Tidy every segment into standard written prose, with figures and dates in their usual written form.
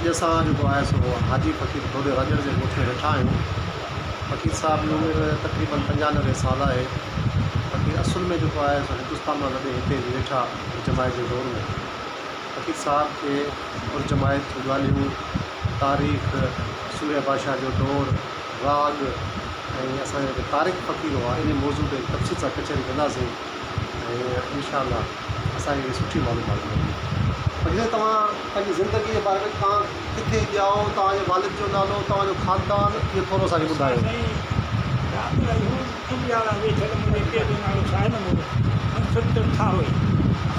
अॼु असां जेको आहे सो हाजी फ़कीर थोरे रजड़ जे ॻोठ में वेठा आहियूं। फ़कीर साहब जी उमिरि तक़रीबन 95 साल आहे। फ़कीर असुल में जेको आहे सो हिंदुस्तान मां लॾे हिते वेठा जमायत जे दौर में। फ़कीर साहब खे और जमायत जूं ॻाल्हियूं, तारीख़, सूर्य बादशाह जो दौर, राग ऐं असांजो जेको तारिक फ़कीर हुआ इन मौज़ू ते तफ़सील सां कचहरी कंदासीं ऐं इंशाअल्लाह असांखे सुठी मालूमात मिलंदी। फ़कीर तव्हां पंहिंजी ज़िंदगी जे बारे में तव्हां किथे ॼाओ, तव्हांजे वालिद जो नालो, तव्हांजो ख़ानदान, इहो थोरो असांखे ॿुधायो।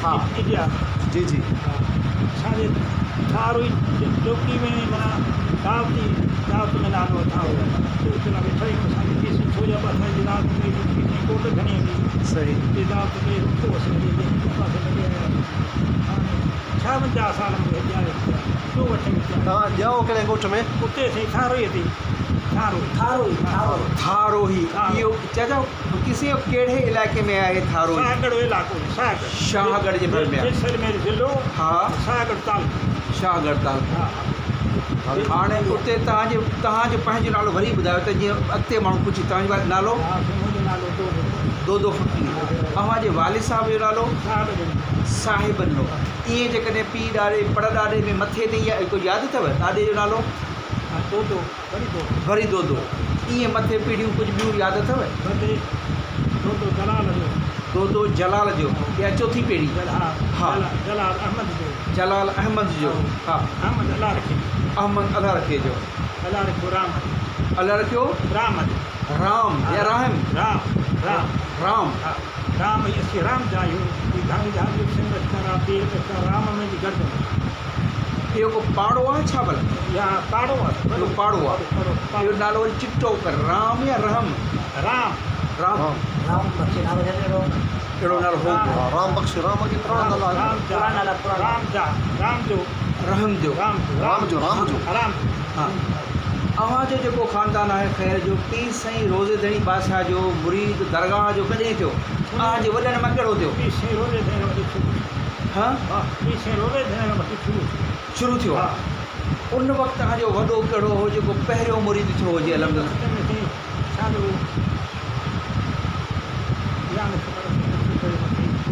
हा जी जी चौकी में माना दावत में नालो कोट खणी सही 56 साल मूंखे तव्हां ॼाओ कहिड़े ॻोठ में? उते थी थारोई थी थारोही इहो चाचा किसी कहिड़े इलाइक़े में आहे थारोही? शाहगढ़ इलाइक़ो शाहगढ़ जे भर में आहे। जैसलमेर ज़िलो हा शाहगढ़ तालुको शाहगढ़ तालुको। हाणे उते तव्हांजो पंहिंजो नालो वरी ॿुधायो त जीअं अॻिते माण्हू पुछी तव्हांजो नालो? मुंहिंजो नालो दो फ़कीर। तव्हांजे वालिद साहिब जो नालो? साहिब नो। ईअं जेकॾहिं पीउ ॾाॾे पड़ॾाॾे में मथे ते इहा कोई यादि अथव ॾाॾे जो नालो? वरी दो ईअं मथे पीढ़ियूं कुझु ॿियूं यादि अथव? दो जलाल जो या चौथी पीढ़ी? हा जलाल अहमद जो। हा अहमद अला रखे जो। अला रखियो राम या राम? राम इहो को पाड़ो आहे छा भला? पाड़ो आहे। इहो नालो वरी चिटो कर राम या रहम? राम कहिड़ो नालो हो? राम बख्श राम के पुराणा नाला रहम जो राम जो हाँ। अव्हांजो जेको ख़ानदान आहे ख़ैर जो पीउ साईं रोज़ेदड़ी बादशाह जो मुरीद दरगाह जो कॾहिं थियो? तव्हांजे वॾनि मां कहिड़ो थियो? शुरू थियो आहे। उन वक़्तु तव्हांजो वॾो कहिड़ो हो जेको पहिरियों मुरीद थियो हुजे?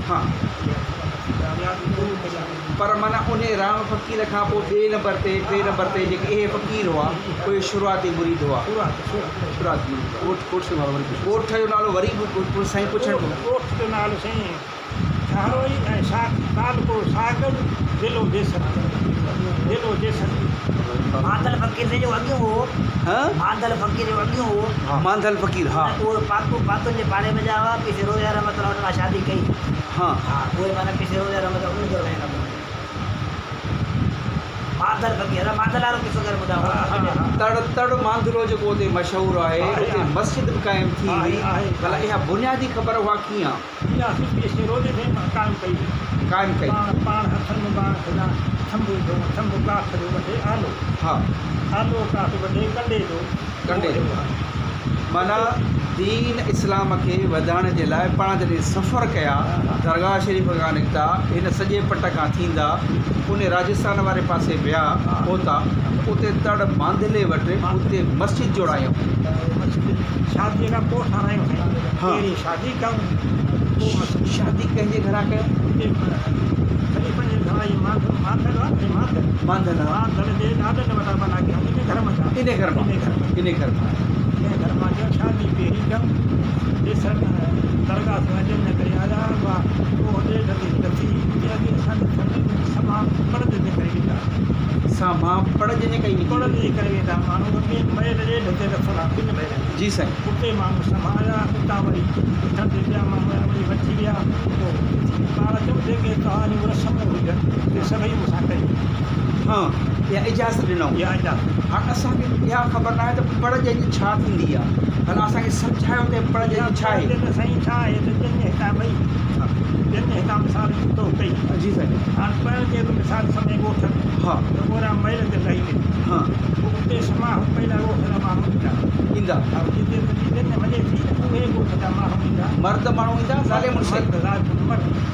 हा पर माना उन राम फ़कीर खां पोइ टे नंबर ते जेके इहे फ़कीर हुआ उहे शुरूआती मुरीद हुआ। शुरूआती ॻोठ जो नालो वरी साईं पुछणु ॻोठ जो नालो साईं थारोई ऐं तालुको शाहगढ़ ज़िलो जैसलमेर। मांधल फ़कीर जो अॻियो हो। मांधल फ़कीर जो अॻियो हो। मांधल फ़कीर हा उहो पातुनि जे पाड़े में जा हुआ। पीछे रोज़ा रहमत उन खां शादी कई। हाँ उहे माना पीछे रोज़ा रहमत उन जो रहण मांधल फ़कीर मांधल वारो किसो करे ॿुधायो। तड़ मांधलो जेको उते मशहूरु आहे उते मस्जिद बि क़ाइमु थी हुई। भला इहा बुनियादी ख़बर उहा कीअं आहे? क़ाइमु कई पाण हथनि में थंब काठ जो वठे आलो। हा आलो काठ वठे कंडे जो माना दीन इस्लाम खे वधाइण जे लाइ पाण जॾहिं सफ़र कया दरगाह शरीफ़ खां निकिता हिन सॼे पट खां थींदा उन राजस्थान वारे पासे विया पहुता उते तड़ मांधले वटि उते मस्जिद जोड़ायूं। शादीअ खां पोइ ठारायूं। शादी कयूं। शादी कंहिंजे घरां कयूं? मांधल इन घर मां शादी पहिरीं कयूं। दरगाह वञण करे आया हुआ मां पढ़जे जे कई करे वेंदा माण्हू जी साईं। उते माण्हू समाया उतां वरी ॿिया माण्हू वरी वठी विया। पाण चऊं जेके तव्हांजूं रस्म हुजनि उहे सभई मूंसां कई। हाँ या इजाज़त ॾिनऊं। हाणे असांखे इहा ख़बर न आहे त पढ़जे जी छा थींदी आहे। भला असांखे सम्झायो त पढ़जे जी छा आहे? साईं छा आहे त जंहिं हितां भई जंहिं हितां मिसाल तो कई। जी साईं। हाणे पहिरियों जे मिसाल समय ॻोठ हा त ओड़ा महिल ते लही वेंदी। हाँ उते समा पहिला ॻोठ जा माण्हू ईंदा। जिते जंहिं वञे थी उहे ॻोठ जा माण्हू ईंदा। मर्द माण्हू ईंदा साले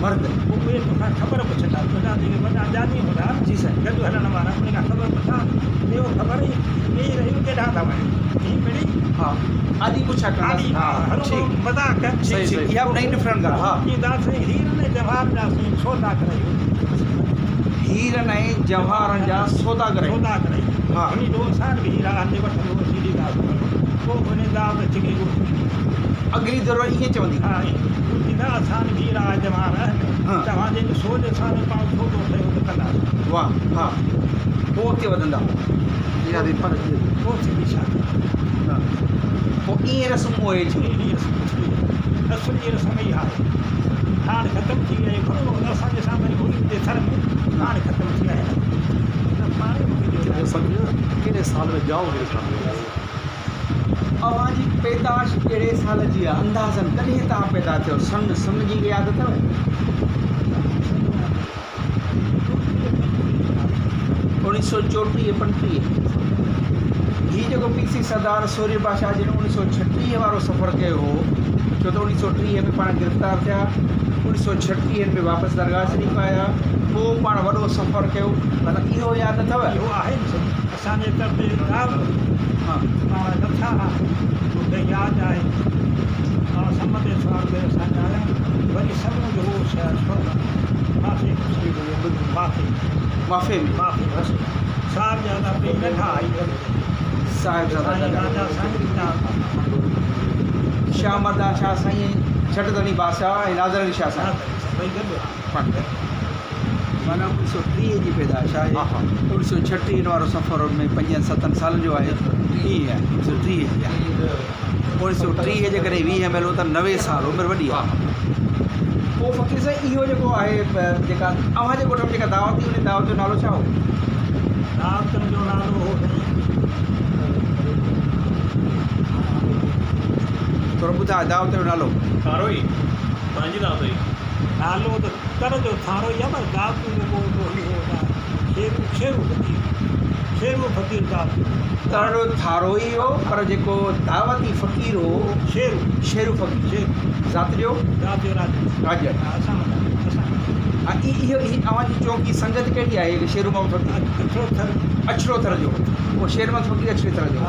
मर्द उहे तोखां ख़बर पुछंदा तुंहिंजा जेके वॾा ॼानी हूंदा। जी साईं। गॾु हलण वारा उन खां ख़बर पुछा केॾां था वञनि हीअ मिड़ी हाँ आदि कुछ आदि हाँ ठीक मज़ाक सही सही इहा बि नई डिफरेंट ॻाल्हि हाँ ईंदासीं हीरनि जवाहर जा असीं सौदा करायूं हीरनि ऐं जवाहरनि जा सौदागर आहिनि। सौदा करायूं हा। उन 2 साल बि हीरा हंधि वठंदो सीधी ॻाल्हि पोइ हुन दाव चिकी अॻिली दौर ईअं चवंदी हा ईंदा असां बि हीरा जवाहर हा। तव्हांजे सोच सां पाण सौदो कयो त कंदासीं वाह हाँ पोइ अॻिते वधंदा इहा थी फर्क़ पोइ थींदी शादी हाँ पोइ ईअं रस्म हुए छो असुली रस्म ई आहे हाणे ख़तमु थी वई घणो असांजे साम्हूं हुई ते सर में हाणे ख़तमु थी विया आहिनि पाण कहिड़े साल में जाओ कहिड़े साल में अव्हांजी पैदाश कहिड़े साल जी आहे अंदाज़न कॾहिं तव्हां पैदा थियो सन जी यादि अथव 1934-35 हीउ जेको पी.सी. सरदार सूर्य बादशाह जिन 1936 वारो सफ़र कयो हो छो त 1930 में पाण गिरफ़्तार थिया 1936 में वापसि दरगाह शरीफ़ आया पोइ पाण वॾो सफ़र कयो माना इहो यादि अथव इहो आहे न असांजे तरफ़ दाव हा पाण नथा मूंखे यादि आहे पाण समझे साल में असांजा आया वरी सभु जो उहो शहर माफ़ी माफ़ी माफ़े में माफ़ी बसि साहिब ज्यादा पे नथा आई साहिबज़ादा शाह मर्दान शाह साईं छटदणी बादशाह ऐं नाज़र अली शाह साईं माना 1930 जी पैदाश आहे हा, हा। 1936 वारो सफ़र में 5-7 सालनि जो आहे ईअं आहे 1930 जी आहे 1930 जे करे 20 मिलो त 90 साल उमिरि वॾी आहे पोइ फ़क़ीर साईं इहो जेको आहे जेका अव्हांजे ॻोठ में जेका दावत हुई उन दावत जो नालो छा हो दावतनि जो नालो हो थोरो ॿुधायो दावत जो नालो सारो ई पंहिंजी दावत ई नालो त तर जो थारो ई आहे पर दावत जेको शेरू फ़क़ीर दावत तड़ो थारो ई हो पर जेको दावती फ़क़ीर हो शेरू शेरू फ़क़ीर ज़ात जो दावत जो राजा असां इहो अव्हांजी चौकी संगत कहिड़ी आहे शेरू मोहम्मद फ़क़ीर अछरो थर जो उहो शेर मोहम्मद फ़क़ीर अछरे थर जो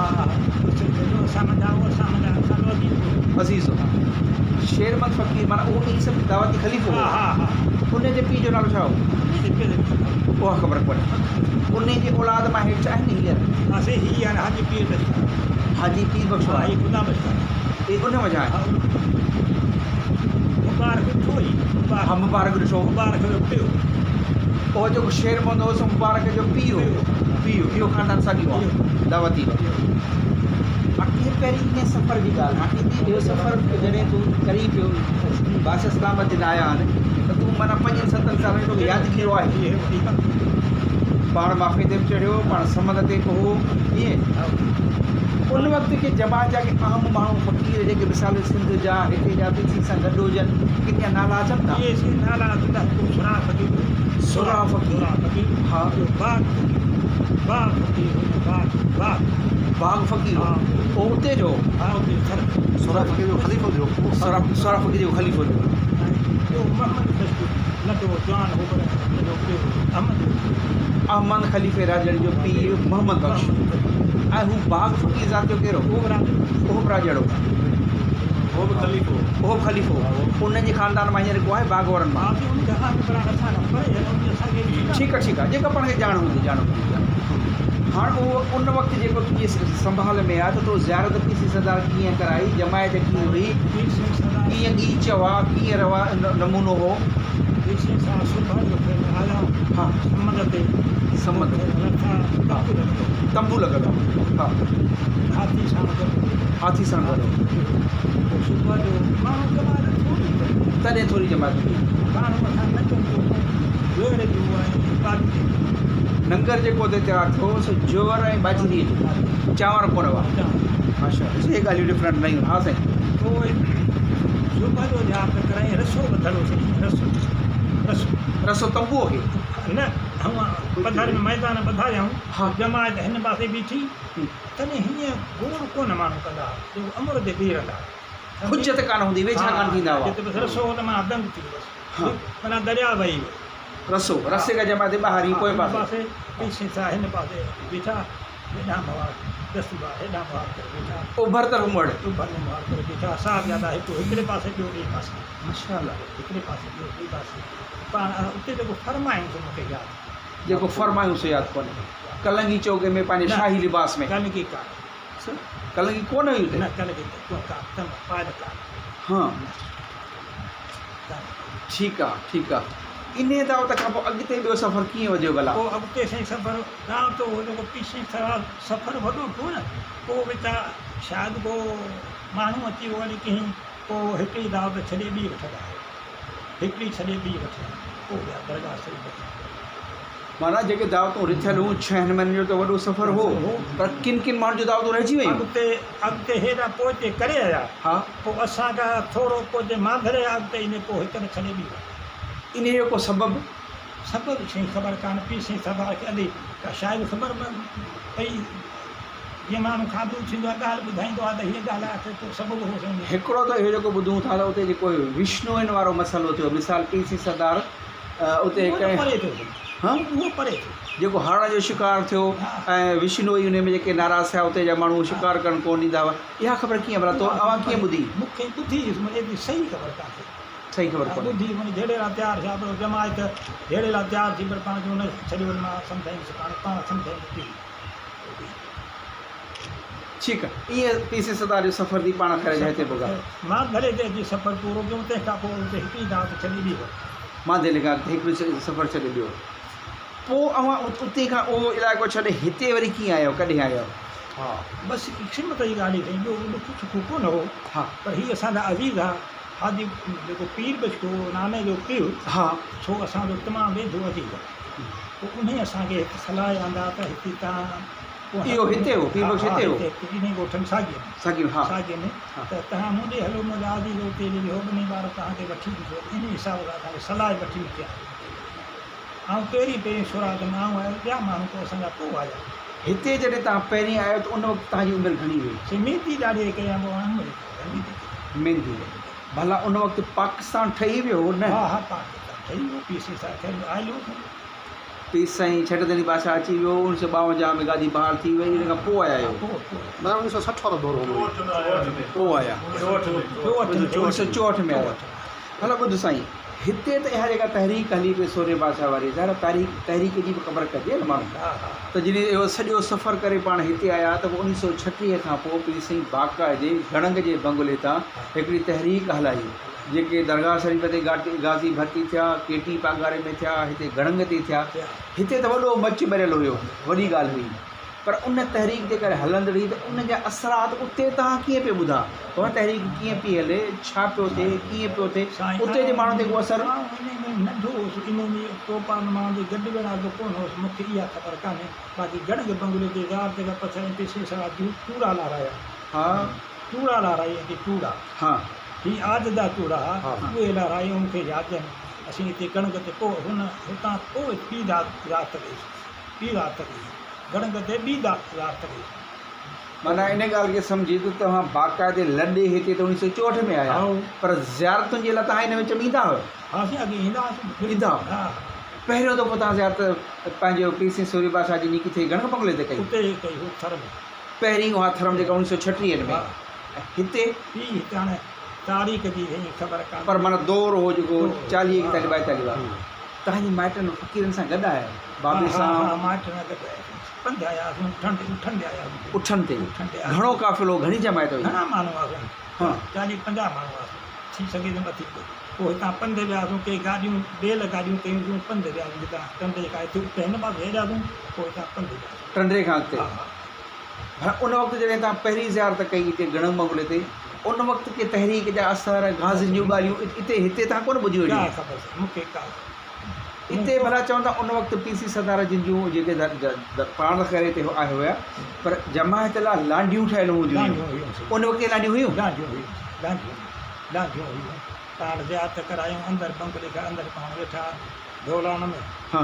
अज़ीज़ हो शेर मोहम्मद फ़क़ीर माना उहो ई सभु दावती ख़लीफ़ो हो उन जे पीउ जो नालो छा हो उहा ख़बर कोन्हे उन जी औलाद मां हेठि आहिनि हींअर हाजी पीर बख़्शो आहे उन वजह आहे हा मुबारक ॾिसो उहो जेको शेर मोहम्मद हो सो मुबारक जो पीउ हो इहो ख़ानदान साॻियो आहे दावती बाक़ी पहिरीं इन सफ़र जी ॻाल्हि बाक़ी ॿियो सफ़र जॾहिं तूं करी पियो बादशाह इस्लाम दिन आया आहिनि त तूं माना 5-7 सालनि तोखे यादि कयो आहे पाण माफ़ी ते बि चढ़ियो पाण समंद ते हो ईअं उन वक़्त के जमात जा के आम माण्हू फ़क़ीर जेके मिसाल सिंध जा हिते जा पीसी सां गॾु हुजनि किथे नाला अचनि था सुरा फ़क़ीर हा बाग फ़क़ीर हो उते जो सुरा फ़क़ीर जो ख़लीफ़ो जो सुरा फ़क़ीर जो ख़लीफ़ो जो अहमद ख़लीफ़े राजड़ जो पीउ मोहम्मद बख्श ऐं हू बाग फ़क़ीर ज़ात जो कहिड़ो उहो बि राजड़ो उहो बि ख़लीफ़ो उहो बि ख़लीफ़ो उन जे ख़ानदान मां हींअर को आहे बाग वारनि मां ठीकु आहे जेका पाण खे ॼाण हूंदी हाणे उहो उन वक़्तु जेको तुंहिंजी संभाल में आहे त तूं ज़ियारत पीसी सरदार कीअं कराई जमायत कीअं हुई कीअं ॻीच हुआ कीअं रवा नमूनो हो हा समंद तंबू लॻल हा हाथी सां गॾु तॾहिं थोरी जमायत लंगर जेको हुते तयारु थियो सो जोवर ऐं बाजरीअ जो चांवर कोन हुआ अच्छा हे ॻाल्हियूं डिफरेंट नयूं हा साईं रसो तंबूअ खे न पधार में मैदान ॿधायूं हा। जमायत हिन पासे बीठी तॾहिं हीअं गोड़ कोन माण्हू कंदा जो अमर ते बीह रहंदा हुजत कान हूंदी वेझा कान थींदा हुआ जिते बसि रसो त मां दंग थी हा। वियुसि माना दरिया वही वियो रसे खां जमायत ॿाहिरि पोइ पासे पीछे सां हिन पासे बीठा हेॾां मवार दस्तूबा हेॾां मवार करे वेठा ओभर तरफ मोड़ उभर में मवार करे वेठा साहब ज्यादा हिकिड़े पासे ॿियो ॿिए पासे माशाल्लाह हिकिड़े पासे ॿियो ॿिए पासे पाण उते जेको फरमायूं थो मूंखे यादि जेको फरमायूं से यादि कोन्हे कलंगी चौक में पंहिंजे न। शाही लिबास में कलगी का कलंगी कोन हुई हुते न कलगी का तम पायल का हाँ ठीकु आहे इन दावत खां पोइ अॻिते ॿियो सफ़र कीअं वधियो भला पोइ अॻिते साईं सफ़र तव्हां त उहो जेको पीछे सफ़र वॾो थियो न पोइ वेठा शायदि को माण्हू अची वियो वरी कंहिं पोइ हिकिड़ी दावत छॾे ॿी वठंदा हिकिड़ी छॾे ॿी वठंदा पोइ विया दरगाह शरीफ़ माना जेके दावतूं रिथियल हुयूं 6 महीननि जो त वॾो सफ़र हो पर किन किन माण्हुनि जूं दावतूं रहिजी वयूं अॻिते हेॾा पोइ करे आया हा पोइ असांखां थोरो पोइ मांधरे अॻिते ईंदे पोइ हिक न छॾे ॿी वठे इन जो को सबबु सभु शइ ख़बर कान पई साईं सभा खे हली त शायदि ख़बर पई जीअं माण्हू खाधो थींदो आहे ॻाल्हि ॿुधाईंदो आहे त हीअ ॻाल्हि आहे त पोइ सभु हो साईं हिकिड़ो त इहो जेको ॿुधूं था त उते जेको विष्णु आहिनि वारो मसइलो थियो मिसाल पीसी सरदार उते उहो त परे थियो हाँ उहो परे थियो जेको हरण जो शिकार थियो ऐं विष्णु ई उन में जेके नाराज़ थिया उते जा माण्हू शिकार करणु कोन ॾींदा हुआ इहा ख़बर कीअं भला तो अवां कीअं ॿुधी मूंखे ॿुधी एॾी सही ख़बर कान्हे सही ख़बर कोन्हे ॿुधी वञी जहिड़े लाइ तयारु थिया पियो जमायत जहिड़े लाइ तयारु थी पर पाण खे हुन छॾी वञी मां सम्झाईंदुसि पाण सम्झाईंदुसि ठीकु आहे ईअं पीसी सरदार जो सफ़र थी पाण ख़ैर जाइ ते ॿुधायो मां भले ते अची सफ़र पूरो कयो तंहिंखां पोइ हुते हिकिड़ी दावत छॾी ॿी वठि मां दिल्ली खां हिकिड़ो सफ़र छॾे ॿियो पोइ अवां उते खां उहो इलाइक़ो छॾे हिते वरी कीअं आहियो कॾहिं आहियो हा बसि क़िस्मत जी ॻाल्हि ई ॿियो कुझु कोन हो हा पर हीअ असांजा अज़ीज़ आहे हाजी जेको पीर बचो नाने जो पीर हा छो असांजो तमामु वेझो अज़ीज़ आहे पोइ उन असांखे हिकु सलाह आंदा त हिते तव्हां इहो हिते हो पीर बख्श हिते हो इन ॻोठनि साॻिए में साॻियो हा साॻिए में त तव्हां मुंहिंजे हलो मुंहिंजा आज़ीज़ हुते हो ॿिनी ॿार तव्हांखे वठी ॾिसो इन हिसाब सां तव्हांखे सलाह वठी ॾिठी आहे ऐं पहिरीं शुरूआत में आऊं आयो ॿिया माण्हू पोइ असांजा पोइ आया हिते जॾहिं तव्हां पहिरीं आयो त उन वक़्तु तव्हांजी उमिरि घणी हुई मेहंदी ॾाढी कया मेहंदी भला उन वक़्तु पाकिस्तान ठही वियो हो न हा पाकिस्तान ठही वियो पीसी सां आयो पीस साईं छॾदली बादशाह अची वियो 1952 में गादी बहाल थी वई इन खां पोइ आया आहियो माना 1960 वारो दौर हो पोइ आया 1964 में आया भला ॿुध साईं हिते त इहा जेका तहरीक हली पई सोरे बादशाह वारी ज़ाहिर तहरीक जी बि ख़बर कजे न माण्हू त जॾहिं इहो सॼो सफ़र करे पाण हिते आया त पोइ 1936 खां पोइ पीर साईं बाका जे गणंग जे बंगले तां हिकिड़ी तहरीक हलाई जेके दरगाह शरीफ़ ते गाज़ी भर्ती थिया केटी पागारे में थिया हिते गणंग ते थिया हिते त वॾो मच भरियल हुयो वॾी ॻाल्हि हुई पर उन तहरीक जे करे हलंदी रही त उन जा असरात उते तव्हां कीअं पियो ॿुधा उहा तहरीक कीअं पई हले छा पियो थिए कीअं पियो थिए उते जे माण्हुनि ते को असरु नंढो हुउसि इन में तोपान माण्हुनि जे गॾु वेड़ा जो कोन हुउसि मूंखे इहा ख़बर कान्हे बाक़ी गणंग बंगले ते ज़ार ते पछाड़ी पीसे सां चूड़ा लाराया हा चूड़ा लाराई चूड़ा हा ही आजदा चूड़ा उहे लाराई मूंखे यादि आहिनि असीं हिते गणंग ते पोइ हुतां पोइ ॿी राति गई गणंग ते ॿी राति गई माना इन ॻाल्हि खे सम्झी त तव्हां बाक़ाइदे लॾे हिते त 1964 में आया पर ज़ियारतुनि जे लाइ तव्हां हिन विच में ईंदा हुयो हा असीं अॻे ईंदा हुआसीं ईंदा हा पहिरियों दफ़ो तव्हां ज़ियारत पंहिंजो पीसी सोरी बादशाह जी किथे गणंग बंगले ते कई उते कई हो थर में पहिरीं उहा थरम जेका 1936 में हिते ॿी हिते हाणे तारीख़ जी ख़बर कान्हे पर माना दौर हो जेको 40 41 तव्हांजी माइटनि फ़क़ीरनि सां गॾु आया बाबे सां माइट न गॾु पंधि आयासीं उठंदे आयासीं उठनि ते उठंदे घणो काफ़िलो घणी जमायत हुई घणा माण्हू हुआसीं हा 40-50 माण्हू हुआसीं थी सघे त मथे पोइ हितां पंधि वियासीं के गाॾियूं बेल गाॾियूं कयूं पंधि वियासीं हितां टंडे जेका हिते हिन पासे हेॾासीं पोइ हितां पंधि वियासीं टंडे खां अॻिते हा उन वक़्तु जॾहिं तव्हां पहिरीं ज़ियारत कई हिते गणंग बंगले ते उन वक़्तु के तहरीक जा असर गाज़ियुनि जूं ॻाल्हियूं हिते तव्हां कोन ॿुधियूं क्या हुयूं ख़बर मूंखे का हिते भला चवंदा उन वक़्तु पीसी सरदार जिन जूं जेके पाण करे हिते आया हुया पर जमायत लाइ लांडियूं ठहियल हूंदियूं लांडियूं हुयूं हुयूं उन वक़्तु लांडियूं हुयूं लांडियूं हुयूं पाण ज़ियारत करायूं अंदरि बंगले खां अंदरि पाण वेठा दौलान में हा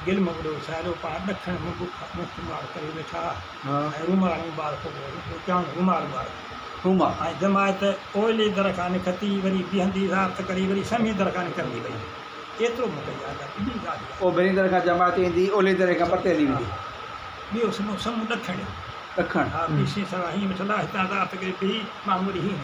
गिल मगड़ो साहिड़ो पाण ॾखण मुख़्तमार करे वेठा हा ऐं रूमाल ॿार चवणु रूमाल ॿार हुमा ऐं जमायत ओइले दर खां निकिती वरी बीहंदी राति करी वरी समी दर खां निकिरंदी वई एतिरो मूंखे यादि आहे ॿी ॻाल्हि ओ ॿिनी दर खां जमायत ईंदी ओले दर खां परते हली वेंदी ॿियो समूह ॾखण ॾखण हा पीसी सवा हीअं वठंदा हितां खां तकरीबन ॿी माण्हू वरी हीअं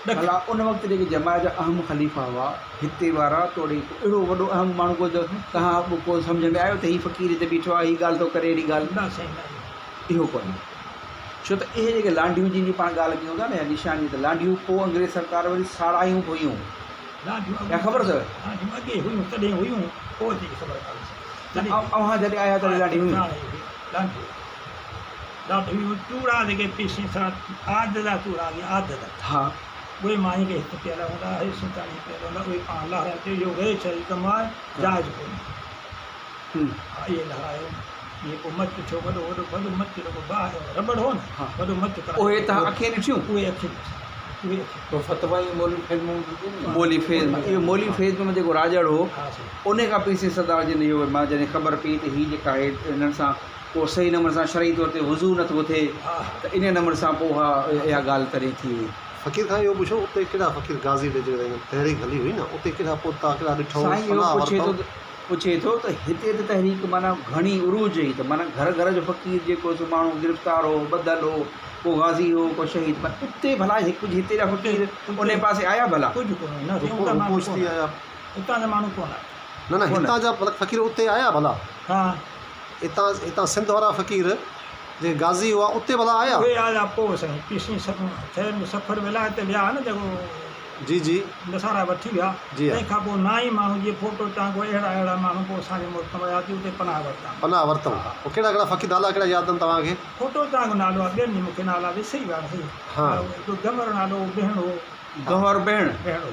निकिरंदा भला उन वक़्तु जेके जमायत जा अहम ख़लीफ़ा हुआ हिते वारा तोड़े अहिड़ो वॾो अहम माण्हू को तव्हां को सम्झ में आयो त हीअ फ़क़ीर हिते बीठो आहे हीअ ॻाल्हि थो करे अहिड़ी ॻाल्हि न साईं न इहो कोन्हे छो त इहे जेके लांडियूं जिन जी पाण ॻाल्हि कयूं था न या निशानी त लांडियूं पोइ अंग्रेज़ सरकार वरी साड़ायूं हुयूं या ख़बर अथव अॻे हुयूं तॾहिं हुयूं पोइ जेकी ख़बर कान्हे अव्हां जॾहिं आया तॾहिं लांडियूं हुयूं ॾाढी हुयूं चूड़ा जेके पीसी सां आद जा चूड़ा आदत हा उहे माई खे हिकु पियल हूंदा हुआ सुताणी पियल हूंदा उहे पाण लहाराए ते इहो वे शइ कमु आहे जाइज़ कोन्हे हा इहे लहारायो इहे पोइ मच थियो वॾो वॾो मच ॿाहिरि रबड़ हो न हा। वॾो मच उहे तव्हां अखियूं ॾिठियूं उहे अखियूं उहे तो फतवा ई मौलवी फेज़ में मोली फेज़ में इहो मोली फेज़ में जेको राजड़ हो हा साईं उन खां पीसी सरदार जिन इहो मां जॾहिं ख़बर पई त हीअ जेका आहे हिननि सां को सही नमूने सां शरई तौर ते वज़ू नथो थिए हा त इन नमूने सां पोइ इहा ॻाल्हि तरी थी हुई फ़क़ीर खां इहो पुछो उते कहिड़ा फ़क़ीर गाज़ी ते जेके तहरीक हली हुई न उते कहिड़ा पोता कहिड़ा ॾिठो साईं इहो पुछे थो त हिते त तहरीक माना घणी उरूज हुई त माना घर घर जो फ़क़ीर जेको सो माण्हू गिरफ़्तार हो बदल हो को गाज़ी हो को शहीद पर उते भला हिकु हिते जा फ़क़ीर उन पासे आया भला कुझु कोन्हे न उतां माण्हू पूछ थी आया हितां जा माण्हू कोन आहे न हितां जा फ़क़ीर उते आया भला हा हितां सिंध वारा फ़क़ीर जे गाज़ी हुआ उते भला आया उहे आया पोइ साईं पीसी शहर में सफ़र विलायत विया न जेको जी जी नसारा वठी विया जी हा। तंहिंखां पोइ ना ई माण्हू जीअं फोटो टांगो अहिड़ा माण्हू पोइ असांजे मुल्क में वियासीं उते पनाह वरिता पनाह वरितऊं पोइ कहिड़ा कहिड़ा फ़क़ीर नाला कहिड़ा यादि आहिनि तव्हांखे फोटो टांग नालो आहे ॿियनि मूंखे नाला विसरी विया हुई हा। हिकु गंवर नालो भेण हो गौर भेण भेण हो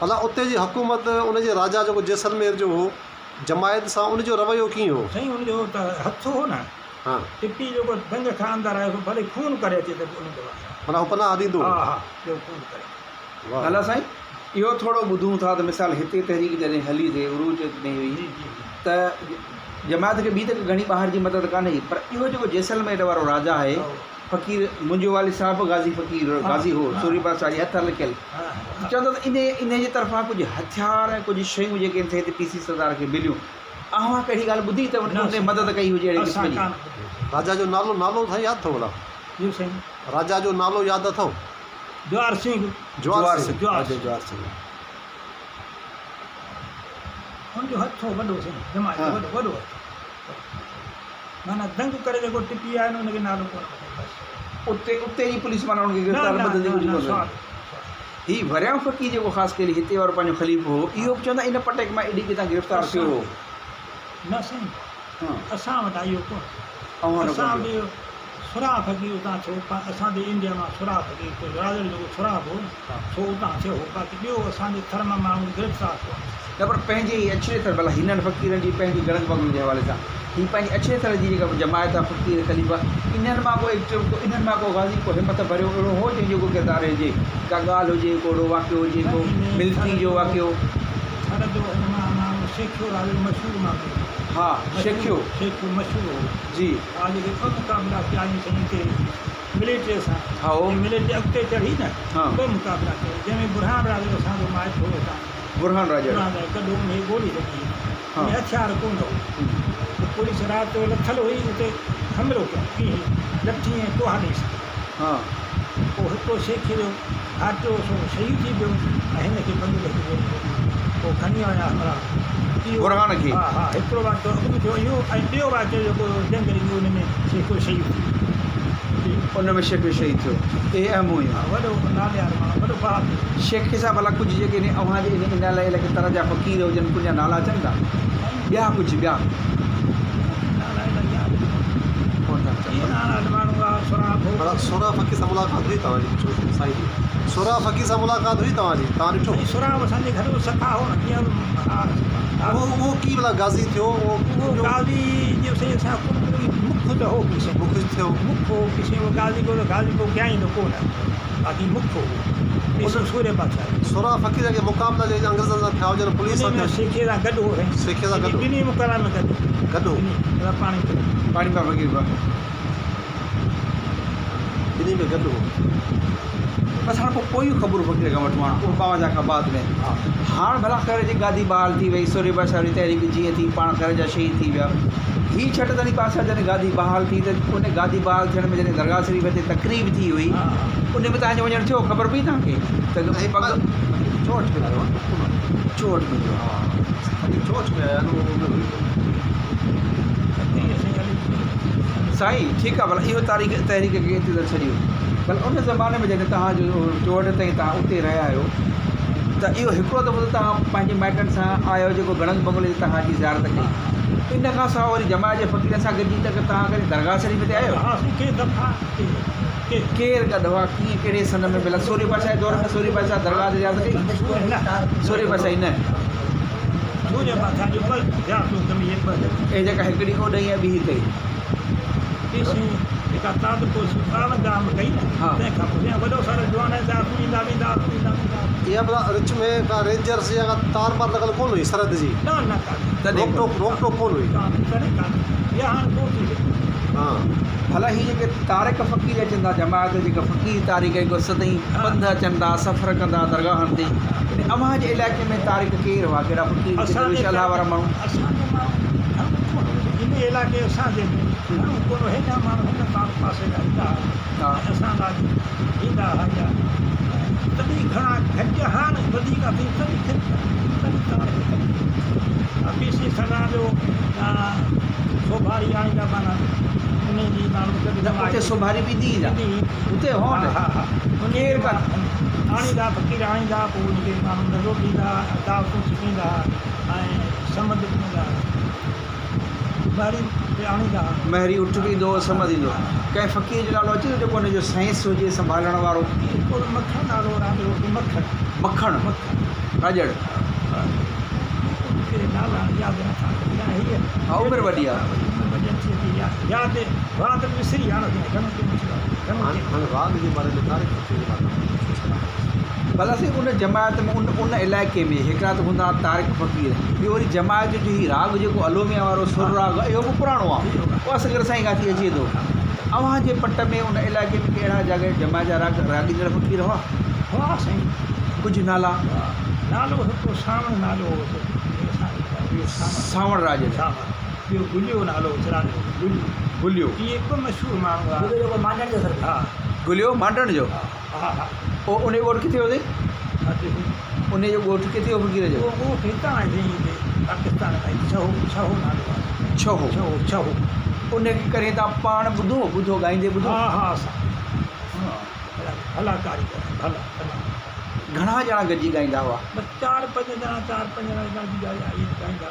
भला उते जी हुकूमत उनजे राजा जेको जैसलमेर जो हो जमायत सां उनजो रवैयो कीअं हो साईं हुनजो त हथु हो न हा टिपी जेको दंग खां अंदरि आयो भले खून करे अचे त उनजो माना हू पनाह ॾींदो हा हा ॿियो खून करे वाह। भला साईं इहो थोरो ॿुधूं था त मिसाल हिते तहरीक जॾहिं हली थिए उरूज में हुई जी जी त जमायत खे ॿी त घणी ॿाहिरि जी मदद कान्हे पर इहो जेको जैसलमेर वारो राजा आहे फ़क़ीर मुंहिंजो वाली साहिबु गाज़ी फ़क़ीर गाज़ी हो हा। सूरी पास वारी हथ लिकियल हा चवंदो त इन जे तरफ़ां कुझु हथियार ऐं कुझु शयूं जेके आहिनि हिते पीसी सरदार खे मिलियूं अव्हां कहिड़ी ॻाल्हि ॿुधी त उन मदद कई हुजे अहिड़ी असां क़िस्म जी कान राजा जो नालो साईं यादि अथव भला जी साईं राजा जो नालो यादि अथव जवाहर सिंह जवाहर सिंह जवाहर राजा सिंह। जवाहर सिंह हुनजो हथु हो वॾो साईं जमायत हा। वॾो वॾो हथु माना दंग करे जेको टिपी आहे न हुनखे नालो कोन बसि उते जी पुलिस माना हुनखे न गिरफ़्तार न मदद जी कुझु न कोन्हे सवाल ही वरियां फ़क़ीर जेको ख़ासि करे हिते वारो पंहिंजो ख़लीफ़ो हो इहो बि चवंदा इन पटक मां एॾी किथां गिरफ़्तार थियो हो न साईं हा असां वटि इहो कोन अव्हां न असां कजो। वटि सुरा फ़क़ीर उतां थियो असांजे इंडिया मां सुरा फ़क़ीर राजड़ जेको सुरा हो सो उतां थियो बाक़ी ॿियो असांजे थर मां माण्हू गिरफ़्तार थियो न पर पंहिंजे ई अछड़े थर भला हिननि फ़क़ीरनि जी पंहिंजी गणक बगल जे हवाले सां ही पंहिंजी अछड़े थर जी जेका जमायत आहे फ़क़ीर ख़लीफ़ा इन्हनि मां इन्हनि मां को गाज़ी को हिमत भरियो अहिड़ो हो जंहिंजो को किरदारु हुजे का ॻाल्हि हुजे को अहिड़ो वाक़ियो हुजे को मिल्की जो वाक़ियो थर जो हिन मां माण्हू शेखियो राजड़ मशहूरु माण्हू हा शेखियो शेखियो मशहूरु हो जी हा जेके ॿ मुक़ाबिला कया आहिनि साईं हिते मिलिट्री सां हा हो मिलिट्री अॻिते चढ़ी न हा। ॿ मुक़ाबिला कया जंहिंमें बुरहान राजड़ असांजो माइट हो हितां बुरहान राजा बुरहान राजड़ गॾो में गोली लॻी हा। में हथियार कोन हो पुलिस राति जो लथल हुई उते हमिलो कयो लठी ऐं कुहाड़ी सां हा पोइ हिकिड़ो शेखी जो हाटियो सो शहीद थी पियो ऐं हिनखे बंदि लॻी वियो पोइ खणी आया हमिला बुरहान खे हा हा हिकिड़ो बार अॻु बि थियो इहो ऐं ॿियो बार थियो जेको जंग लॻी हुन में शेखो शहीद थी उन में शेखियो शहीद थियो हे अहम हुयूं हा वॾो नालियार माण्हू वॾो बाप शेख सां भला कुझु जेके अव्हां जे इन इलाइक़े तरह जा फ़क़ीर हुजनि कुझु नाला अचनि था ॿिया कुझु ॿिया नाला इलाही यादि कोन था इहे अचनि नाला माण्हू आहे सुराब हो भला सोरहं फ़क़ीर सां मुलाक़ात हुई तव्हांजी साईं सोरहं फ़क़ीर सां मुलाक़ात हुई तव्हांजी तव्हां ॾिठो ऐं सुराब असांजे घर जो सफ़ा हो न कीअं उहो की भला गाज़ी थियो उहो गाज़ी जो साईं असां मुख त हो पीसे मुख थियो मुख हो पीसे उहो गाज़ी को कयाई न कोन बाक़ी मुख हो पीसे सूर्य बादशाह सोरहं फ़क़ीर खे मुक़ाबला जे अंग्रेज़नि सां थिया हुजनि पुलिस सां में थिया शेखे सां गॾु हो साईं शेखे सां गॾु ॿिन्ही मुक़ाबला में गॾु गॾु पाणी पाणी पा फ़क़ीर पा ॿिन्ही में गॾु हो बसि हाणे पोइ ख़बर फ़क़ीर खां वठूं हाणे उबावजा खां बाद में हाणे भला ख़ैर जी गादी बहाल थी वई सोरे बरसारी तहरीक जीअं थी पाण ख़ैर जा शहीद थी विया ही छठ ताईं पासा जॾहिं गादी बहाल थी त उन गादी बहाल थियण में जॾहिं दरगाह शरीफ़ ते तकरीब थी हुई हा उन में तव्हांजो वञणु थियो ख़बर पई तव्हांखे त पग चोट में आयो आहे चोट में थियो चोट में आया साईं ठीकु आहे भला इहो तहरीक खे थी छॾियो भला उन ज़माने में जॾहिं तव्हांजो चोट ताईं तव्हां उते रहिया आहियो त इहो हिकिड़ो दफ़ो त तव्हां पंहिंजे माइटनि सां आयो जेको गणेश बंगले ते तव्हांजी ज़ियारत कई इन खां सवाइ वरी जमात जे फ़क़ीर सां गॾिजी त तव्हां कॾहिं दरगाह शरीफ़ ते आहियो हा के दफ़ा केरु गॾु हुआ कीअं कहिड़े सन में भला सोरे पातशाह जे दौर में सोरे पातशाह दरगाह ते ज़ियारत कई सोरे पातशाह न सूर्य माथा जो बल या तो कमी ये बल ऐं जेका हिकिड़ी ओॾे ऐं ॿी हिते इसी जेका ताद को सुभाव दाम कई हा। तंहिं खां पोइ वॾो सारो जवान आहे जा ईंदा वेंदा इहा भला रिच में का रेंजर्स या का तार पार लॻल कोन हुई सरहद जी न कान्हे रोक टोक कोन हुई तॾहिं कान्हे इहा हाणे पोइ थी हाँ भला ही जेके तारिक फ़क़ीर अचनि था जमात जेका फ़क़ीर तारीख़ को सदाईं पंध अचनि था सफ़र कंदा दरगाहनि ते अव्हां जे इलाइक़े में तारीख़ केरु हुआ कहिड़ा फ़क़ीर अलाह वारा माण्हू असांजे माण्हू इन इलाइक़े असांजे में घणो कोन हेॾा माण्हू हिन पासे ईंदा हा असां लाइ ईंदा हुआ तॾहिं घणा घटि हाणे वधीक थी तॾहिं पीसी सॻा जो सोभारी आणींदा माना उन जी माण्हू उते सुभारी बि ॾींदी उते हो न हा हा केरु का आणींदा फ़क़ीर आणींदा पोइ उनखे माण्हू नज़ो ॾींदा दावतूं छिकींदा ऐं समद ॾींदा ॿारी आणींदा महरी उठ बि ईंदो समझ ईंदो कंहिं फ़क़ीर जो नालो अचे जेको हुनजो साइंस हुजे संभालण वारो पोइ मखण नालो रांधो मखण मखण राजड़ नाला यादि नथा हा उमिरि वॾी आहे यादि रात विसरी हाणे घणो हाणे राग जे बारे में तारीख़ जे बारे में भला से उन जमात में उन इलाइक़े में हिकिड़ा त हूंदा तारिक फ़क़ीर ॿियो वरी जमात जो ही राग जेको अलोमिया वारो सुर राग इहो बि पुराणो आहे उहो असगर साईं खां अचे थो अव्हां जे पट में उन इलाइक़े में कहिड़ा जॻह जमात जा राॻींदड़ फ़क़ीर हुआ हा साईं कुझु नाला नालो हिकिड़ो सावण नालो सावण राज ॿियो गुलियो नालो राजो गुलियो इहे हिकु मशहूरु माण्हू आहे मांडण जो सर हा गुलियो मांडण जो हा हा उन जो ॻोठु किथे हुजे उन जो ॻोठु किथे हो फ़क़ीर जो उहो हितां आहे पाकिस्तान ताईं छहो नालो आहे छहो छहो उन करे तव्हां पाण ॿुधो ॻाईंदे ॿुधो हा हा असां भला कारीगर भला घणा ॼणा गॾिजी ॻाईंदा हुआ बसि 4-5 ॼणा गॾिजी ॻाईंदा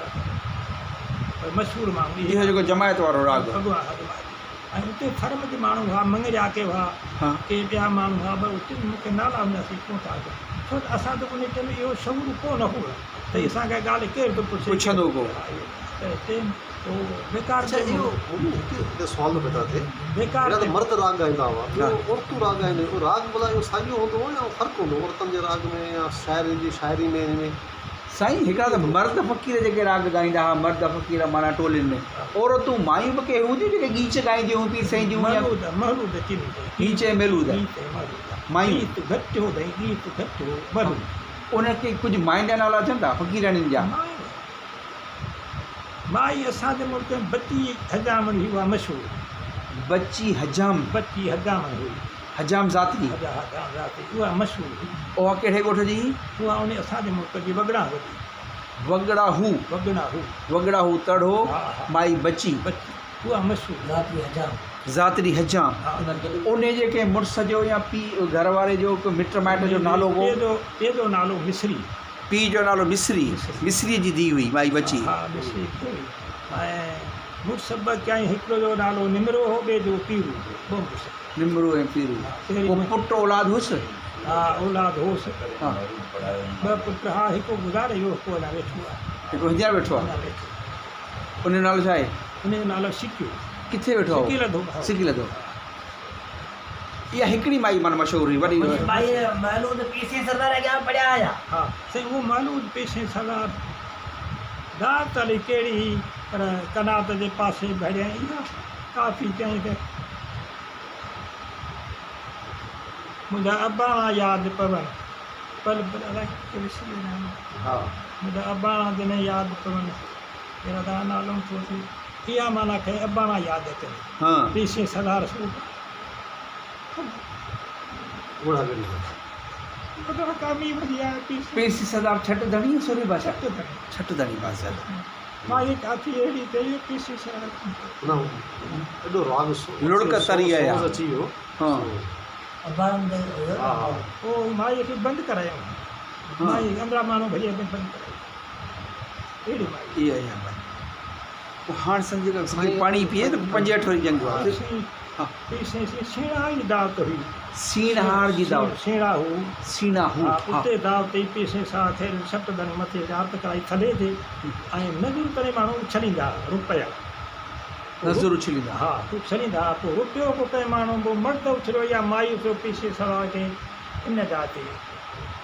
पर मशहूरु माण्हू इहो जेको जमायत वारो राग ऐं उते फर्म जे माण्हू हुआ मंगरिया के हुआ हा के ॿिया माण्हू हुआ पर उते मूंखे नाला हुनसीं कोन था अचनि छो त असां त उन टाइम इहो शौक़ु कोन हुओ त असांखे ॻाल्हि केरु थो पुछंदो को त हिते पोइ बेकार अच्छा इहो हिते सुवाल पैदा थिए बेकार त मर्द राग ॻाईंदा हुआ ॿियो औरतूं राग आहिनि उहो राग भला इहो साॻियो हूंदो या फ़र्क़ु हूंदो औरतुनि जे राग में या शाइरी जी शाइरी में हिन में साईं हिकिड़ा त मर्द फ़क़ीर जेके राग ॻाईंदा हुआ मर्द फ़क़ीर माना टोलियुनि में औरतूं मायूं बि के हूंदियूं जेके गीच ॻाईंदियूं हुयूं पीर साईं जूं महलूद गीच ऐं मेलूद मायूं गीत घटि हो भई गीत घटि हो महलूद उनखे कुझु माइन जा नाला अचनि था फ़क़ीराणियुनि जा माई असांजे मुल्क में बची हजामणी हुआ मशहूरु बची हजाम बची हजामणी हुई हजाम ज़ाती उहा मशहूरु हुई उहा कहिड़े ॻोठ जी उहा उन असांजे मुल्क जी वगड़ा हुई वगड़ा हू तड़ो हा। माई बची उहा मशहूरु ज़ातरी हजाम उन जेके मुड़ुस जो या पीउ घर वारे जो मिट माइट जो नालो हो एॾो नालो मिस्री पीउ जो नालो मिस्रीअ जी धीउ हुई माई बची हा मिस्री ऐं मुड़ुस ॿ कयईं हिकिड़ो जो नालो निमरो हो ॿिए जो पीरू ॿ मुड़ुस निमरो ऐं पीरू पोइ पुटु औलाद हुअसि हा औलाद होसि हा ॿ पुट हा हिकु गुज़ारे वियो हिकु अञा वेठो आहे हिकिड़ो हींअर वेठो आहे उन जो नालो छा आहे उनजो नालो सिकियो किथे वेठो सिकी आहे लधो सिकी लधो इहा हिकिड़ी माई माना मशहूरु हुई वॾी भाई महलूद पीसी सरदार अॻियां पढ़िया आया हा साईं उहो महलूद पेशे सरदार दात अली कहिड़ी पर कनात जे पासे भरिया इहा काफ़ी चई त मुंहिंजा अबाणा यादि पवनि पल पल अलाए विसरी वञा हा मुंहिंजा अबाणा जॾहिं यादि पवनि अहिड़ा त नालो थो थिए इहा माना खे अबाणा यादि अचे हाँ पीसी सरदार सूट बूढ़ा गरीब बड़ा कामी बढ़िया पीसी पेसी सरदार छठ धणी सोरी भाषा छट धणी छठ धणी भाषा मां ये काफी अहिड़ी कई पीसी सरदार न एॾो राग लुड़क तरी आया। सोज़ अची वियो हाँ अबारनि में हुयो हा हा पोइ माईअ खे बंदि करायूं हाँ। माई 15 माण्हू भॼे बंदि कराई अहिड़ी माई ये है भाई हाण संजय पानी पिए तो 65 वारी जंग हुआ हाँ पीसी सीणा जी दावत हुई सीन हार जी दावत सीणा हू सीना हूँ हा हाँ उते दावत ई पीसे सां थियल सत धन मथे रात कराई थले ते ऐं नज़र करे माण्हू उछलींदा रुपया नज़र उछलींदा हा उछलींदा पोइ रुपयो पोइ कंहिं माण्हू पोइ मर्द उछलियो या माई उछलियो पीसे सवा खे हिन जाते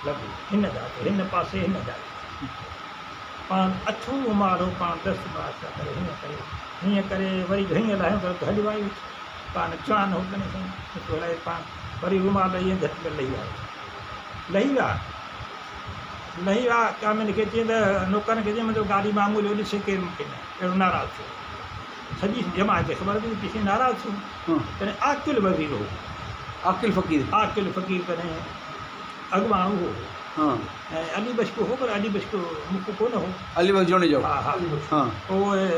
लॻो हिन जाते हिन पासे हिन जाते पाण अछो मारो पाण दस्त बात करे हीअं करे वरी घणी हलायूं त हली वाई पाण चवान हुकने सां हलाए पाण वरी रुमाल ईअं झटि में लही विया लही विया कामिन खे चई त नौकरनि खे चई मुंहिंजो गाॾी मामूली ॾिसे केरु मूंखे न अहिड़ो नाराज़ थियो सॼी जमात खे ख़बर पई पीछे नाराज़ थियो हाँ तॾहिं आकिल वज़ीर हो अकिल फ़कीर आकिल फ़कीर तॾहिं अॻुवाणो हो हाँ ऐं अली बशको हो पर अली बशको मुख कोन हो अली वक्त जोड़े जाओ हा हा हाँ पोइ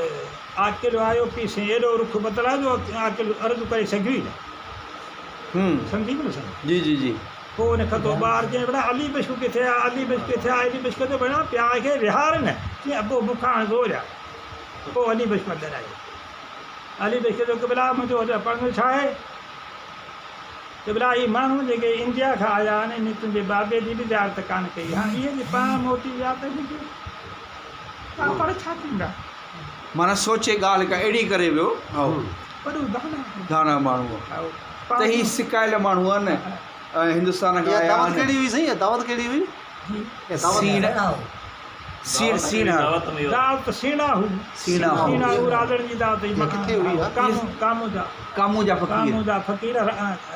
आकिल आयो पीसे एॾो रुख बदिला जो आकिल अर्ज़ु करे सघी न सम्झी न साईं जी जी जी पोइ उन खां पोइ ॿार चई बेटा अली बशको किथे आहे अली बशको किथे आहे अली बशको त भेण प्यार खे विहार न कीअं अबो बुखा ज़ोर आहे पोइ अली बशको अंदरि आयो अली बशको जो क़िबला मुंहिंजो पढ़णु छा आहे क़िबला ही माण्हू जेके इंडिया खां आया आहिनि इन तुंहिंजे बाबे जी बि ज़ियारत कान कई हाणे इहे जे पाण मोटी विया त तव्हां पर छा थींदा माना सोचे ॻाल्हि का अहिड़ी करे वियो हाँ वॾो दाना दाना माण्हू त ही सिकायल माण्हू आहिनि हिंदुस्तान खां इहा आया दावत आहिनि कहिड़ी हुई साईं दावत कहिड़ी हुई इहा दावत सीन सीण सीन दावत सीणा हू सीना हू। सीणा हू राजड़ जी दावत इहा किथे हुई आहे? कामू जा कामू जा फ़क़ीर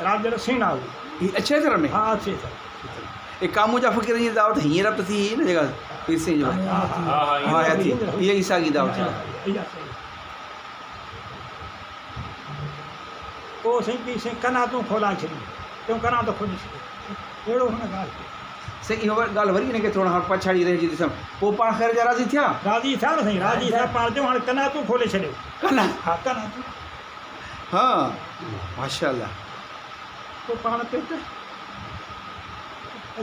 राजड़ सीणा हू फ़कीर अच्छे तरह में हा अचे सर ये कामू जा फ़कीर जी दावत हींअर त थी न जेका पैसे जो हाँ या थी ये ईसा की दावत है पोइ साईं पी साईं कना तूं खोला छॾी तूं कना तो खोली छॾी अहिड़ो हुन ॻाल्हि से इहो ॻाल्हि वरी हिनखे थोरो हाणे पछाड़ी रहिजी ॾिसां पोइ पाण ख़ैर जा राज़ी थिया राज़ी थिया न साईं राज़ी थिया पाण चऊं हाणे कना तूं खोले छॾियो कना हा कना तूं हाँ माशाल्लाह पोइ पाण पियो त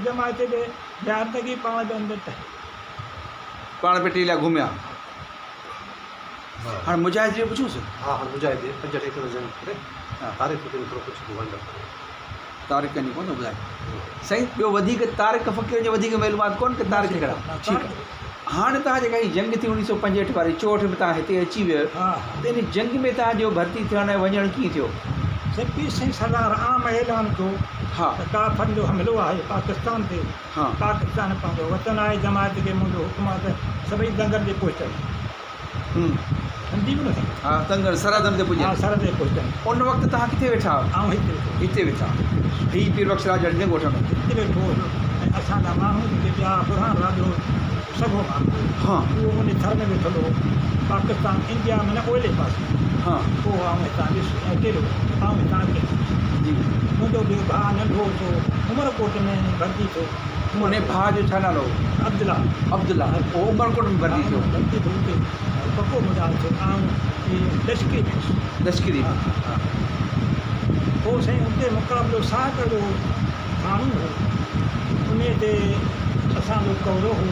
जमायत जे ध्यानु लॻी पाण जे अंदरि त पाण पे टीला घुमिया हाणे मुजाहिद जो पुछूंसि हा हा मुजाहिद 5 टेक जंग करे तारीख़ खे थोरो कुझु ॿुधाईंदा तारिक कनी कोन ॿुधाए साईं ॿियो वधीक तारिक फ़क़ीर जो वधीक मालूमात कोन कि तारिक कहिड़ा ठीकु आहे हाणे तव्हां जेका ही जंग थी 1965 वारी 64 में तव्हां हिते अची वियो हा त इन जंग में तव्हांजो भर्ती थियण ऐं वञणु कीअं थियो साईं पी साईं सरदार आम ऐलान कयो हा त काफ़रनि जो हमिलो आहे पाकिस्तान ते हाँ पाकिस्तान पंहिंजो वतन आहे जमायत खे मुंहिंजो हुकुम आहे त सभई दंगल जे पोस्टनि सम्झी न साईं हा तंगड़ सरहदनि ते हा पुॼे सर ते पोस्टनि उन वक़्तु तव्हां किथे वेठा ऐं हिते वेठो हिते वेठा ही पीर बख्श राज जंग वठंदो हिते वेठो ऐं असांजा माण्हू जेके ॿिया बुरहान राजो सॻो माण्हू हाँ उहो उन थर में वेठल हो पाकिस्तान इंडिया माना ओले पासे हाँ पोइ आउं हितां ॾिस ऐं कहिड़ो आउं हितां अचे जी मुंहिंजो ॿियो भाउ नंढो थियो उमरकोट में भर्ती थियो उन भाउ जो छा नालो अब्दुला अब्दुल्ला उहो उमरकोट में भर्ती थियो भर्ती थियो हुते पको मुंहिंजा थियो आउं लश्करी में लश्करी में पोइ साईं हुते मुक़ाबिलो साग जो माण्हू हो उन ते असांजो कौरो हो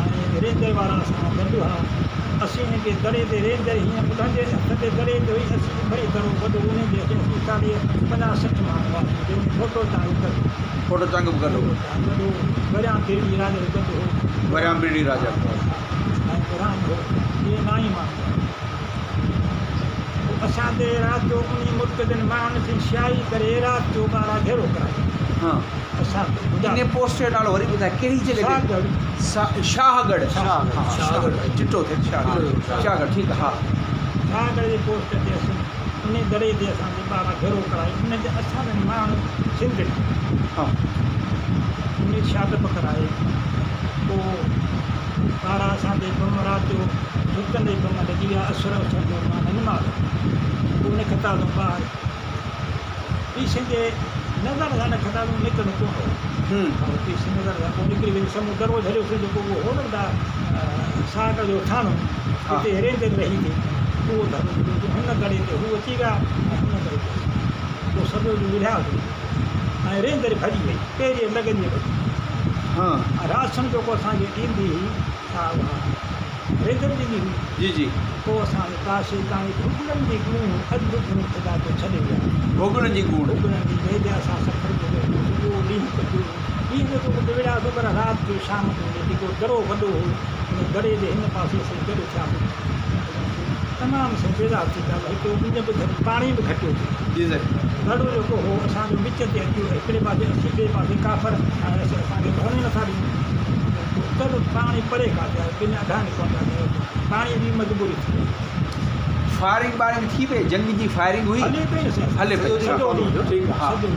ऐं रेंजर वारा असां गॾु हुआ असीं हिन खे दड़े ते रेंजर हीअं ॿुधंदे हथ ते दड़े ते हुई असीं वरी दड़ो वॾो उन जे 50-60 माण्हू हुआ जंहिंमें फोटो चालू कयो फोटो चंग बि कढो वॾो वरियां पीढ़ी राजा गॾु हो वरियां बीड़ी राजा ऐं क़ुरान हो इहे 9 माण्हू पोइ असां ते राति जो उन मुर्तदनि माण्हुनि खे शाही करे राति जो ॿारहं घेरो करायो हाँ असां इन पोस्ट जो नालो वरी ॿुधाए कहिड़ी जॻह ते शाहगढ़ शाहगढ़ चिट्टो थे शाहगढ़ ठीकु आहे हा शाहगढ़ जे पोस्ट ते असीं उन दड़े ते असांखे ॿारहं घेरो करायो उन ते असांजा माण्हू सिंध हाँ उन शादत कराए पोइ ॿारहं असांजे राति जो डुकंदे कम लॻी विया असुर जो मां नमाज़ उन खताबूं ॿाहिरि पीसे जे नज़र सां न खताबूं निकिरनि कोन पीसे नज़र सां पोइ निकिरी वञी साम्हूं दरवाज़ो हलियोसीं जेको उहो हो नंढा साग जो थानो हिते रेंद रही थी उहो हुन करे ते हू अची विया ऐं हुन करे पोइ सॼो ॾींहुं विढ़ियासीं ऐं रेंद भॼी वई पहिरीं लॻंदी वई राशन जेको असांखे ॾींदी हुई छा रेंद ॾींदी हुई जी जी पोइ असांजे पासे ताईं भुॻड़नि जी गुण अधु गुण ख़ुदा खे छॾे विया भुॻड़नि जी गुण भुॻड़नि जी वेद असां सफ़र कयो सुबुह ॾींहुं कढियो ॾींहुं जो कुझु विढ़ियासीं पर राति जो शाम जो जेको दड़ो वॾो हो उन दड़े जे हिन पासे असां गॾु थियासीं तमामु सां बेज़ार थी विया हिकिड़ो ॿिन बि घटि पाणी बि घटि हुजे जी सर दड़ो जेको हो असांजो विच ते अची हिकिड़े पासे असी ॿिए पासे काफ़र हाणे असांखे भरण नथा ॾियूं त पाणी परे काथे बिना अढाणी कोन था पाणी जी मजबूरी थी वई फायरिंग वायरिंग थी पई जंग जी फायरिंग हुई हले पई न हले पई सॼो ॾींहुं ठीकु हा सॼो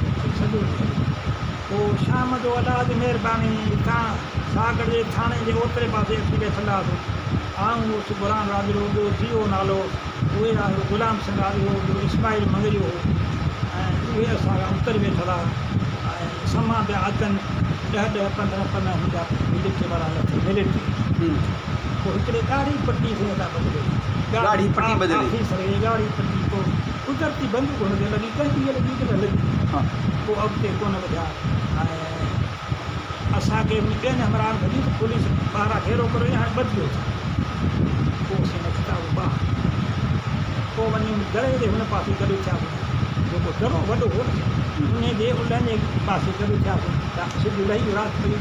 ॾींहुं पोइ शाम जो अलाह जी महिरबानी हितां सागर जे थाणे जे ओतिरे पासे अची वेठल हुआसीं आऊं सुबरान राजरो ॿियो जीओ नालो उहे गुलाम सिंह राजरो ॿियो इस्माइल मंगरियो हो ऐं उहे असां उतर वेठल हुआ ऐं समा पिया अचनि 10-15 हूंदा मिलिट्री वारा न थी मिलिट्री पोइ हिकिड़े ॻाढ़ी पटी थे था बदिले ॻाढ़ी पटी बदिले ॻाढ़ी पटी पोइ कुदरती बंदूक हुनखे लॻी कंहिं लॻी की न लॻी पोइ अॻिते कोन वधिया ऐं असांखे ॿियनि हमरान भॼी त पुलिस ॿाहिरां घेरो करे हाणे बदिलियो पोइ असीं हिन किताब ॿाहिरि पोइ वञी दड़े जे हुन पासे गॾु थियासीं जेको दड़ो वॾो हो उन जे उलहन जे पासे गॾु थियासीं सिधो रही राति पई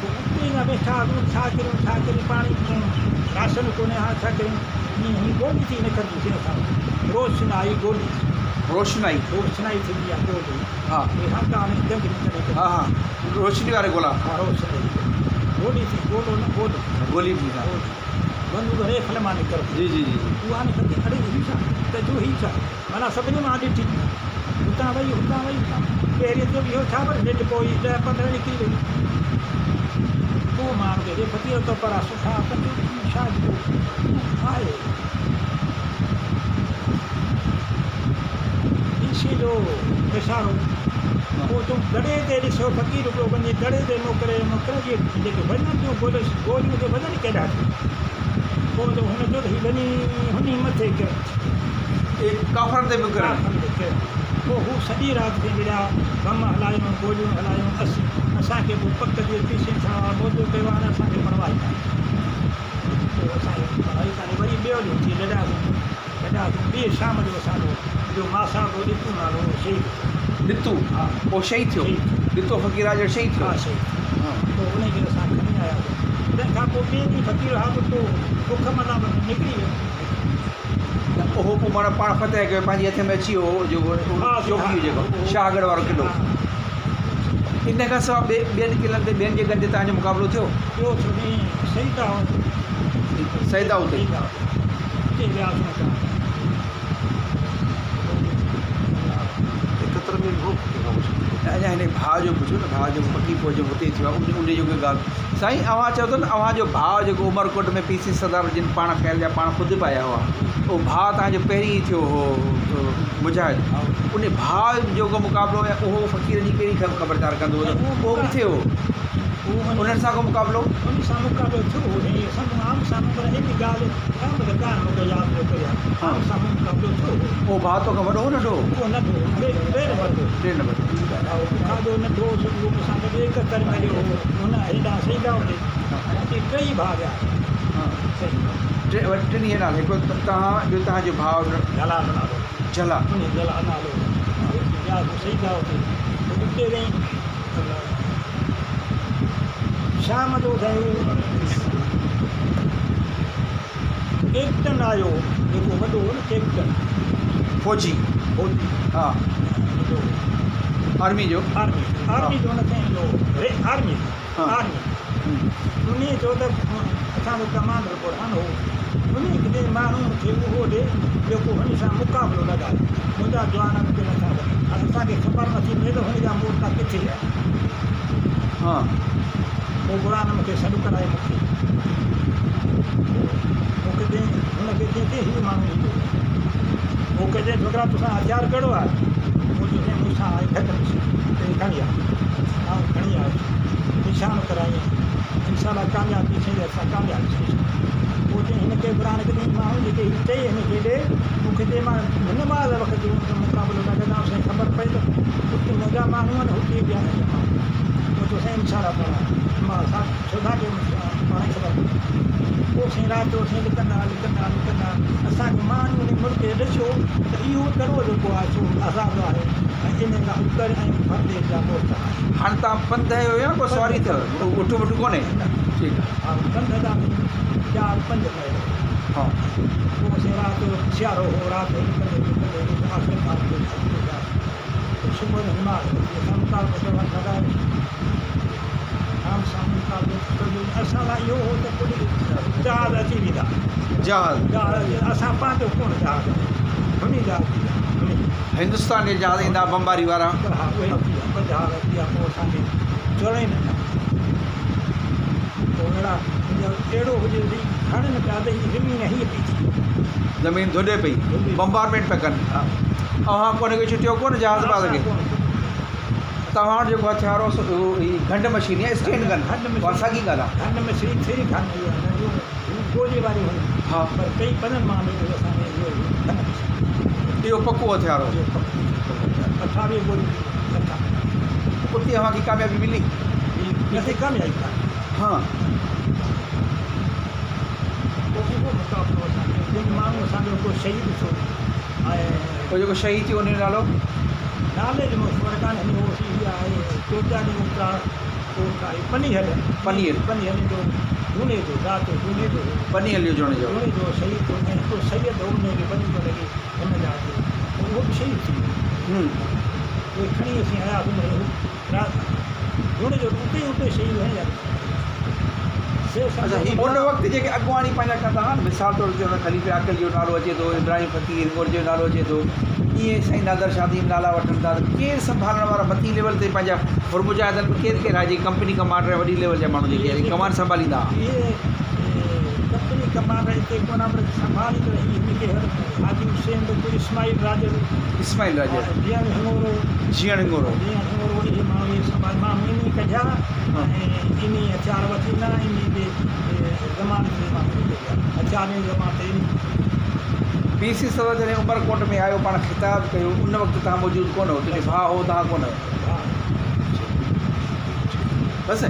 पोइ उते न वेठा छा करियूं पाणी कयूं राशन कोन्हे हाणे छा करियूं ईअं ही गोली थी निकिरंदी असां रोशनाई गोली रोशनाई थींदी आहे गोली हा हाणे जंग निकिरे हा हा रोशनी वारे गोला हा रोशनाई गोली थी गोलो न गोली थी हा बंदूक रेफल मां निकिरंदी जी जी जी उहा निकिरंदी अड़े ही छा त जो ही छा माना सभिनी मां ॾिठी हुतां वई पहिरीं जो इहो छा पर नेट पोइ 10-15 निकिरी वई पोइ माण्हू खे फ़क़ीर तो पर सुठा छा आहे ईशी जो इशारो पोइ तूं दड़े ते ॾिसो फ़क़ीर पियो वञे दड़े ते मोकिले जी जेके वञनि थियूं गोलियूं खे वञनि केॾा पोइ त हुन जो हीउ वञी हुन मथे कयो काफ़र ते बि करणु पोइ हू सॼी राति ते विढ़िया बम हलायूं गोलियूं हलायूं असांखे पोइ पक जे पीसे सां मौजो कयो आहे न असांखे परवाह कान्हे पोइ असांखे पढ़ाई कान्हे वरी ॿियो ॾींहुं थी लॾासीं ॿिए शाम जो असांजो जो मासा पोइ ॾिठो नालो शहीद ॾिठो हा पोइ शहीद थियो ॾिठो फ़क़ीर जो शहीद थियो हा शहीद पोइ उनखे असां खणी आयासीं तंहिंखां पोइ ॿिए ॾींहुं फ़क़ीर हा पोइ बुख मना निकिरी वियो उहो पोइ माना पाण फतेह कयो पंहिंजे हथ में अची वियो जेको चौकी जेको शाहगढ़ वारो किलो इन खां सवाइ ॿियनि किलनि ते ॿियनि जॻहनि ते तव्हांजो मुक़ाबिलो थियो ॿियो छो सईदा हुते अञा हिन भाउ जो पुछो न भाउ जो पकी पोइ जो हुते थियो आहे उन जो कोई ॻाल्हि साईं अव्हां चओ था न अव्हां जो भाउ जेको उमरकोट में पीसी सरदार जिन पाण कयल जा पाण ख़ुदि पाया हुआ उहो भाउ तव्हांजो पहिरीं थियो हो मुजाहिद उन भाउ जेको मुक़ाबिलो आहे उहो फ़क़ीर जी कहिड़ी ख़बरदार कंदो हो उहो किथे हो उन्हनि सां को मुक़ाबिलो उन सां मुक़ाबिलो थियो सभु आम साम्हूं पर हिकु ॻाल्हि मूंखे यादि पियो करे आम साम्हूं मुक़ाबिलो थियो उहो भाउ तोखां वॾो हो नंढो उहो नंढो टे नंबर खाधो नंढो सुबुह सां गॾु 71 में जो हुन हेॾां सईदा हुते टई भाउ विया टिनी नाला हिकिड़ो तव्हां ॿियो तव्हांजो भाउ जलाल नालो जला उन जलाल नालो विया सईदा हुते उते वेही शाम जो ठहियो कैप्टन आयो जेको वॾो हो न कैप्टन फौजी हा आर्मी जो जो न थिए आर्मी उन जो त असांजो कमांडर बुरहान हो उन हिकिड़े माण्हू खे उहो ॾे जेको हुन सां मुक़ाबिलो लॻाए मुंहिंजा जवान अॻिते नथा वञनि असांखे ख़बर नथी पए त हुनजा मोर्चा किथे आहे। हा पोइ बुरहान मूंखे सॾु कराए मूंखे मूंखे चई हुनखे चई हीअ माण्हू ईंदो मूंखे चई छोकिरा तोसां हथियार कहिड़ो आहे मूं चयो मूंसां आहे घटि चई खणी आ मां खणी आयुसि निशान कराई इंशाल्लाह कामयाबु थी शइ असां कामयाबु थी पोइ चई हिनखे क़ुर करीम माण्हू जेके चई हिनखे ॾे मूंखे चई मां नमाज़ वक़्तु मुक़ाबिलो न कंदा साईं ख़बर पई त हुते मुंहिंजा माण्हू आहिनि हुते बि आहिनि पोइ तो साईं इंशाल्लाह पढ़ा मां छो था कयूं पाण ख़बर पोइ साईं राति जो साईं लिकंदा असांजो माण्हू उन मुल्क खे ॾिसो त इहो करो जेको आहे सो आज़ादु आहे ऐं इन खां उत्तर ऐं परदेस जा दोस्त आहिनि हाणे तव्हां पंध आहियो या को सवारी अथव उठ वुठ कोन्हे ठीकु आहे हा पंध था 4-5 कयो हा पोइ असीं राति जो सियारो हो राति जो निकिरंदे आख़िरकार सुबुह जो हिमाल लॻायो असां लाइ इहो हो त पुली जहाज़ अची वेंदा जहाज़ असां पंहिंजो कोन जहाज़ हुन जहाज़ हिंदुस्तान जे जहाज़ ईंदा बम्बारी वारा हा उहे अची विया ॿ जहाज़ अची विया पोइ असांखे चढ़े न पोइ अहिड़ा अहिड़ो हुजे खणनि पिया त हीअ ज़मीन हीअ पई थी ज़मीन धुॾे पई बम्बारमेंट पिया कनि अव्हां कोन खे छुटियो कोन जहाज़ पिया लॻे तव्हां वटि जेको हथियार हो घंड मशीन या स्टेन गन साॻी ॻाल्हि आहे खंड में थ्री खंड गोली वारी हुई हा पर कई पननि मां असांखे इहो पको हथियार हो 28 गोली उते अव्हांखे कामयाबी मिली नथी कामयाबी हा पोइ उहो मुक़ाबिलो असांखे जिन माण्हू असांजो को शहीद थियो ऐं उहो जेको शहीद थियो उन जो नालो नाले जो ख़बर कान्हे उहो हीअ आहे चोटा जो कोट आहे पनीहल जो झूने जो राति जो झूने जो पनीहल जो जोड़े जो शहीद थियो ऐं हिकिड़ो सैयद हो हुनखे पनी थो लॻे हिन जा उहो बि शहीद थी वियो उहे खणी असीं आयासीं राति झूने जो उते शहीद आहिनि उन वक़्तु जेके अॻुवाणी पंहिंजा कंदा हुआ मिसाल तौर ते ख़लीफ़े आक़िल जो नालो अचे थो इब्राहिम फ़कीर गोर जो नालो अचे थो ईअं साईं नादर शादी नाला वठनि था त केरु संभालण वारा मथी लेवल ते पंहिंजा मुजाहिदनि में केरु केरु आहे जीअं कंपनी कमांडर वॾी लेवल जा माण्हू जेके कमान संभालींदा इहे कंपनी कमांडर हिते कोन संभाली करे हिनखे हाजी हुसैन इस्माइल राज जीअण हिंगोरो जीअण हिंगोरो इहे माण्हू इहे संभाल माण्हू इन कढिया ऐं इन हथियार वठी न इन जे ज़माने ते माण्हू हथियार जी ज़माने ते PC सदर जॾहिं उमरकोट में आयो पाण ख़िताब कयो उन वक़्तु तव्हां मौजूदु कोन हो तुंहिंजो भाउ हो तव्हां कोन हो बसि